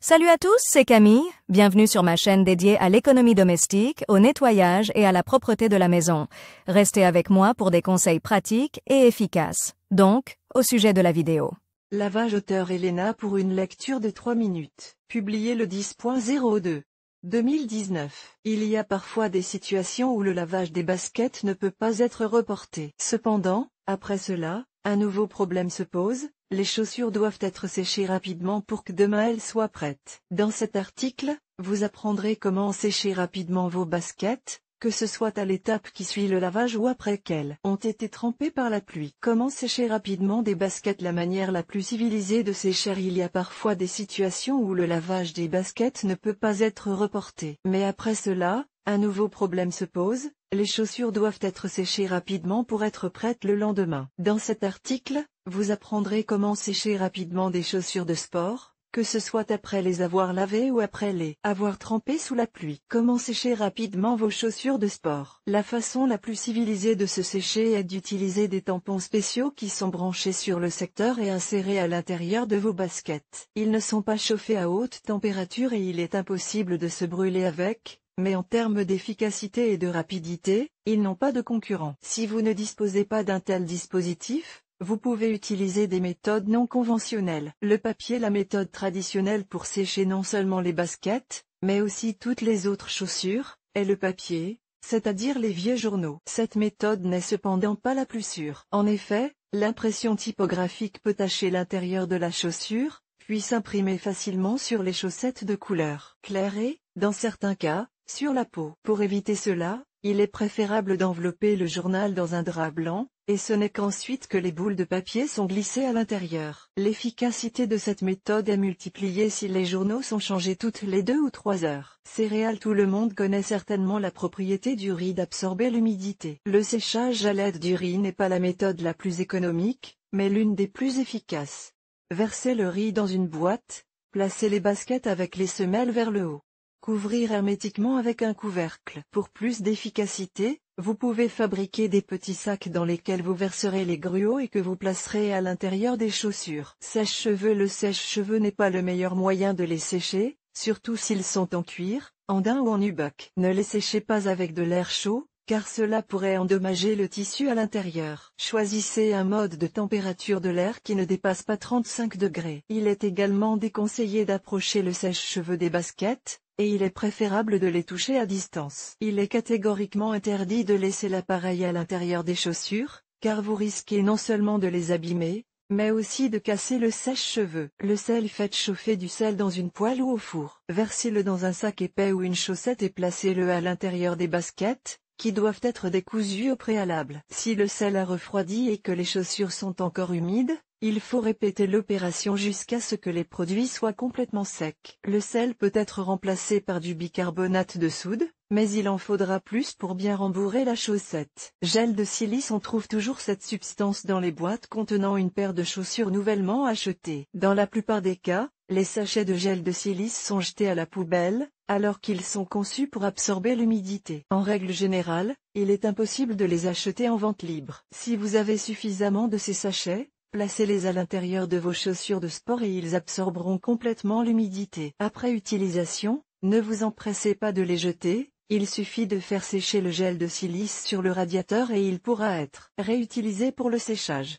Salut à tous, c'est Camille. Bienvenue sur ma chaîne dédiée à l'économie domestique, au nettoyage et à la propreté de la maison. Restez avec moi pour des conseils pratiques et efficaces. Donc, au sujet de la vidéo. Lavage auteur Elena pour une lecture de 3 minutes. Publié le 10.02. 2019. Il y a parfois des situations où le lavage des baskets ne peut pas être reporté. Cependant, après cela, un nouveau problème se pose. Les chaussures doivent être séchées rapidement pour que demain elles soient prêtes. Dans cet article, vous apprendrez comment sécher rapidement vos baskets, que ce soit à l'étape qui suit le lavage ou après qu'elles ont été trempées par la pluie. Comment sécher rapidement des baskets? La manière la plus civilisée de sécher. Il y a parfois des situations où le lavage des baskets ne peut pas être reporté. Mais après cela, un nouveau problème se pose. Les chaussures doivent être séchées rapidement pour être prêtes le lendemain. Dans cet article, vous apprendrez comment sécher rapidement des chaussures de sport, que ce soit après les avoir lavées ou après les avoir trempées sous la pluie. Comment sécher rapidement vos chaussures de sport? La façon la plus civilisée de se sécher est d'utiliser des tampons spéciaux qui sont branchés sur le secteur et insérés à l'intérieur de vos baskets. Ils ne sont pas chauffés à haute température et il est impossible de se brûler avec. Mais en termes d'efficacité et de rapidité, ils n'ont pas de concurrent. Si vous ne disposez pas d'un tel dispositif, vous pouvez utiliser des méthodes non conventionnelles. Le papier. La méthode traditionnelle pour sécher non seulement les baskets, mais aussi toutes les autres chaussures, est le papier, c'est-à-dire les vieux journaux. Cette méthode n'est cependant pas la plus sûre. En effet, l'impression typographique peut tacher l'intérieur de la chaussure, puis s'imprimer facilement sur les chaussettes de couleur claire et, dans certains cas, sur la peau. Pour éviter cela, il est préférable d'envelopper le journal dans un drap blanc, et ce n'est qu'ensuite que les boules de papier sont glissées à l'intérieur. L'efficacité de cette méthode est multipliée si les journaux sont changés toutes les 2 ou 3 heures. Céréales. Tout le monde connaît certainement la propriété du riz d'absorber l'humidité. Le séchage à l'aide du riz n'est pas la méthode la plus économique, mais l'une des plus efficaces. Versez le riz dans une boîte, placez les baskets avec les semelles vers le haut. Couvrir hermétiquement avec un couvercle. Pour plus d'efficacité, vous pouvez fabriquer des petits sacs dans lesquels vous verserez les gruaux et que vous placerez à l'intérieur des chaussures. Sèche-cheveux. Le sèche-cheveux n'est pas le meilleur moyen de les sécher, surtout s'ils sont en cuir, en daim ou en nubuck. Ne les séchez pas avec de l'air chaud, car cela pourrait endommager le tissu à l'intérieur. Choisissez un mode de température de l'air qui ne dépasse pas 35 degrés. Il est également déconseillé d'approcher le sèche-cheveux des baskets, et il est préférable de les toucher à distance. Il est catégoriquement interdit de laisser l'appareil à l'intérieur des chaussures, car vous risquez non seulement de les abîmer, mais aussi de casser le sèche-cheveux. Le sel. Faites chauffer du sel dans une poêle ou au four. Versez-le dans un sac épais ou une chaussette et placez-le à l'intérieur des baskets, qui doivent être décousues au préalable. Si le sel a refroidi et que les chaussures sont encore humides, il faut répéter l'opération jusqu'à ce que les produits soient complètement secs. Le sel peut être remplacé par du bicarbonate de soude, mais il en faudra plus pour bien rembourrer la chaussette. Gel de silice. On trouve toujours cette substance dans les boîtes contenant une paire de chaussures nouvellement achetées. Dans la plupart des cas, les sachets de gel de silice sont jetés à la poubelle, alors qu'ils sont conçus pour absorber l'humidité. En règle générale, il est impossible de les acheter en vente libre. Si vous avez suffisamment de ces sachets, placez-les à l'intérieur de vos chaussures de sport et ils absorberont complètement l'humidité. Après utilisation, ne vous empressez pas de les jeter, il suffit de faire sécher le gel de silice sur le radiateur et il pourra être réutilisé pour le séchage.